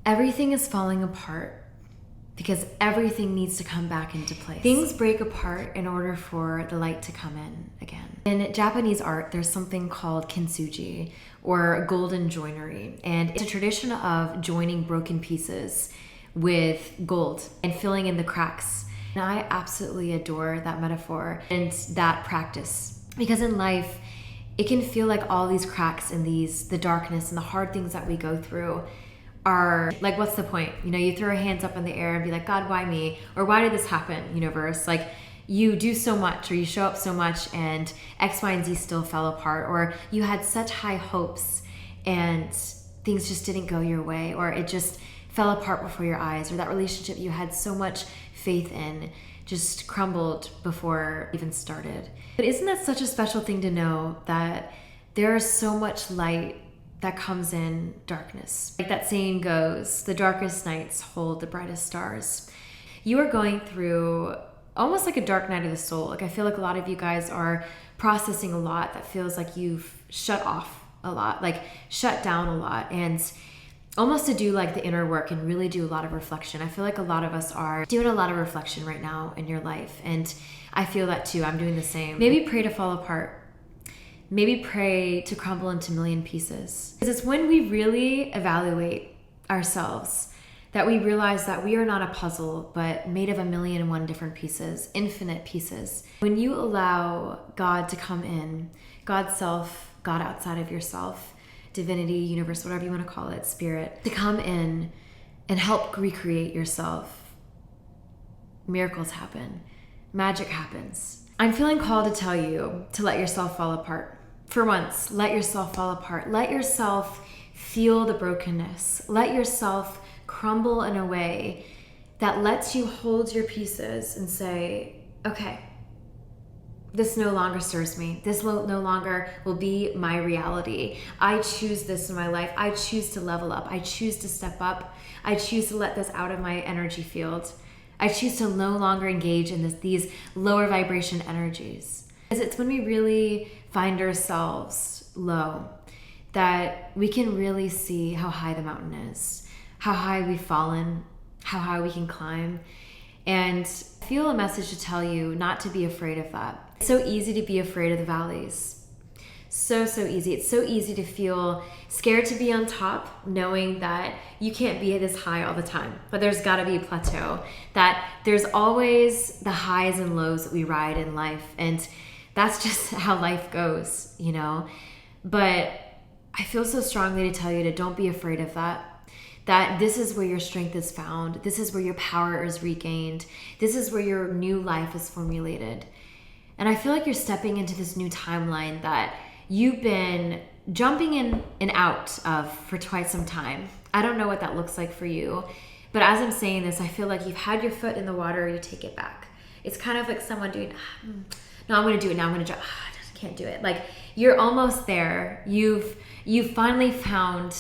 everything is falling apart because everything needs to come back into place. Things break apart in order for the light to come in again. In Japanese art, there's something called kintsugi, or golden joinery. And it's a tradition of joining broken pieces with gold and filling in the cracks. And I absolutely adore that metaphor and that practice, because in life, it can feel like all these cracks and the darkness and the hard things that we go through are like, what's the point? You know, you throw your hands up in the air and be like, God, why me? Or why did this happen, universe? Like, you do so much, or you show up so much, and X, Y, and Z still fell apart, or you had such high hopes and things just didn't go your way, or it just fell apart before your eyes, or that relationship you had so much faith in just crumbled before it even started. But isn't that such a special thing to know, that there is so much light that comes in darkness? Like that saying goes, the darkest nights hold the brightest stars. You are going through almost like a dark night of the soul. Like, I feel like a lot of you guys are processing a lot that feels like you've shut off a lot, like shut down a lot, and almost to do like the inner work and really do a lot of reflection. I feel like a lot of us are doing a lot of reflection right now in your life, and I feel that too. I'm doing the same. Maybe pray to fall apart. Maybe pray to crumble into a million pieces. Because it's when we really evaluate ourselves that we realize that we are not a puzzle, but made of 1,000,001 different pieces, infinite pieces. When you allow God to come in, God's self, God outside of yourself, divinity, universe, whatever you want to call it, spirit, to come in and help recreate yourself, miracles happen, magic happens. I'm feeling called to tell you to let yourself fall apart. For once, let yourself fall apart. Let yourself feel the brokenness. Let yourself crumble in a way that lets you hold your pieces and say, okay, this no longer serves me. This no longer will be my reality. I choose this in my life. I choose to level up. I choose to step up. I choose to let this out of my energy field. I choose to no longer engage in these lower vibration energies. Because it's when we really find ourselves low that we can really see how high the mountain is, how high we've fallen, how high we can climb. And I feel a message to tell you not to be afraid of that. It's so easy to be afraid of the valleys. So easy. It's so easy to feel scared to be on top, knowing that you can't be this high all the time. But there's gotta be a plateau, that there's always the highs and lows that we ride in life. And that's just how life goes, you know? But I feel so strongly to tell you to don't be afraid of that this is where your strength is found. This is where your power is regained. This is where your new life is formulated. And I feel like you're stepping into this new timeline that you've been jumping in and out of for quite some time. I don't know what that looks like for you, but as I'm saying this, I feel like you've had your foot in the water, you take it back. It's kind of like someone doing, no, I'm gonna do it now, I'm gonna jump, I can't do it. Like, you're almost there. You've finally found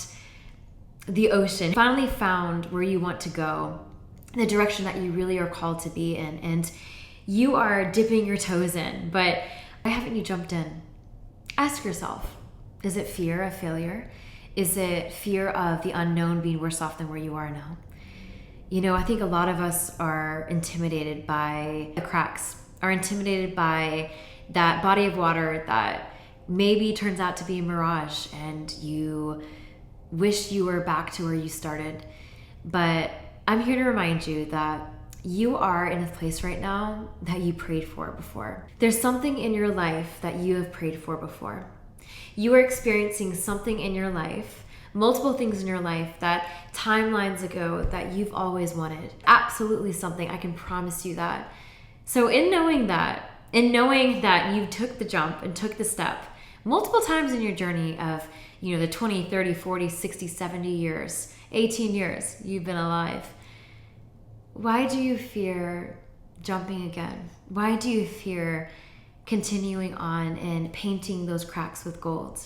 the ocean, finally found where you want to go, the direction that you really are called to be in, and you are dipping your toes in, but why haven't you jumped in? Ask yourself, is it fear of failure? Is it fear of the unknown being worse off than where you are now? You know, I think a lot of us are intimidated by the cracks, are intimidated by that body of water that maybe turns out to be a mirage, and you wish you were back to where you started. But I'm here to remind you that you are in a place right now that you prayed for before. There's something in your life that you have prayed for before. You are experiencing something in your life, multiple things in your life that timelines ago that you've always wanted. Absolutely something, I can promise you that. So in knowing that you took the jump and took the step multiple times in your journey of, you know, the 20, 30, 40, 60, 70 years, 18 years you've been alive, why do you fear jumping again? Why do you fear continuing on and painting those cracks with gold?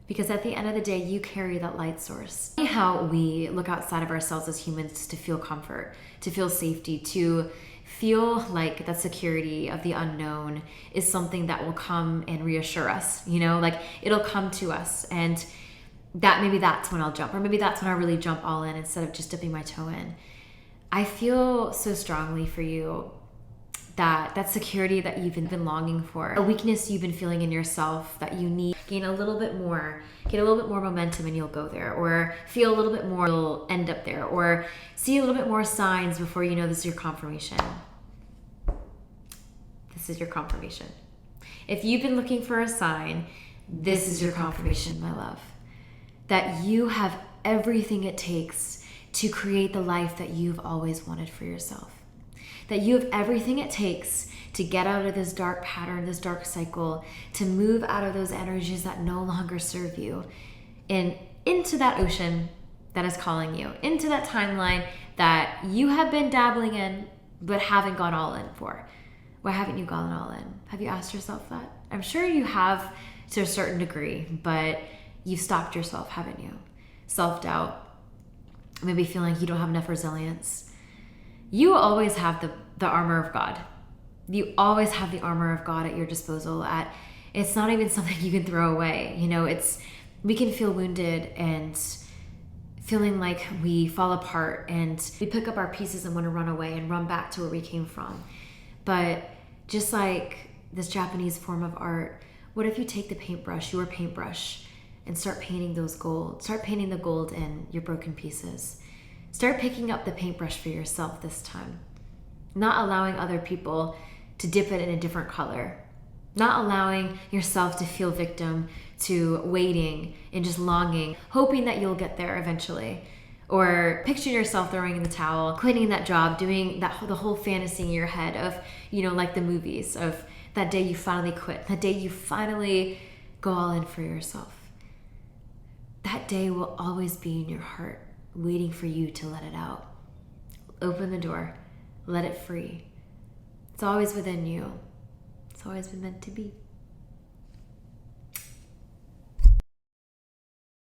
Because at the end of the day, you carry that light source. How we look outside of ourselves as humans to feel comfort, to feel safety, to feel like that security of the unknown is something that will come and reassure us, you know, like it'll come to us. And maybe that's when I'll jump, or maybe that's when I really jump all in instead of just dipping my toe in. I feel so strongly for you that security that you've been longing for, a weakness you've been feeling in yourself that you need, get a little bit more momentum and you'll go there, or feel a little bit more, you'll end up there, or see a little bit more signs before you know this is your confirmation. This is your confirmation. If you've been looking for a sign, this is your confirmation, my love. That you have everything it takes to create the life that you've always wanted for yourself. That you have everything it takes to get out of this dark pattern, this dark cycle, to move out of those energies that no longer serve you, and into that ocean that is calling you, into that timeline that you have been dabbling in but haven't gone all in for. Why haven't you gone all in? Have you asked yourself that? I'm sure you have to a certain degree, but you've stopped yourself, haven't you? Self-doubt, maybe feeling like you don't have enough resilience. You always have the armor of God. You always have the armor of God at your disposal. It's not even something you can throw away. We can feel wounded and feeling like we fall apart, and we pick up our pieces and want to run away and run back to where we came from. But just like this Japanese form of art, what if you take the paintbrush, your paintbrush, and start painting those gold? Start painting the gold in your broken pieces. Start picking up the paintbrush for yourself this time. Not allowing other people to dip it in a different color. Not allowing yourself to feel victim to waiting and just longing, hoping that you'll get there eventually. Or picture yourself throwing in the towel, quitting that job, doing the whole fantasy in your head of, like the movies, of that day you finally quit, that day you finally go all in for yourself. That day will always be in your heart, waiting for you to let it out. Open the door, let it free. It's always within you. It's always been meant to be.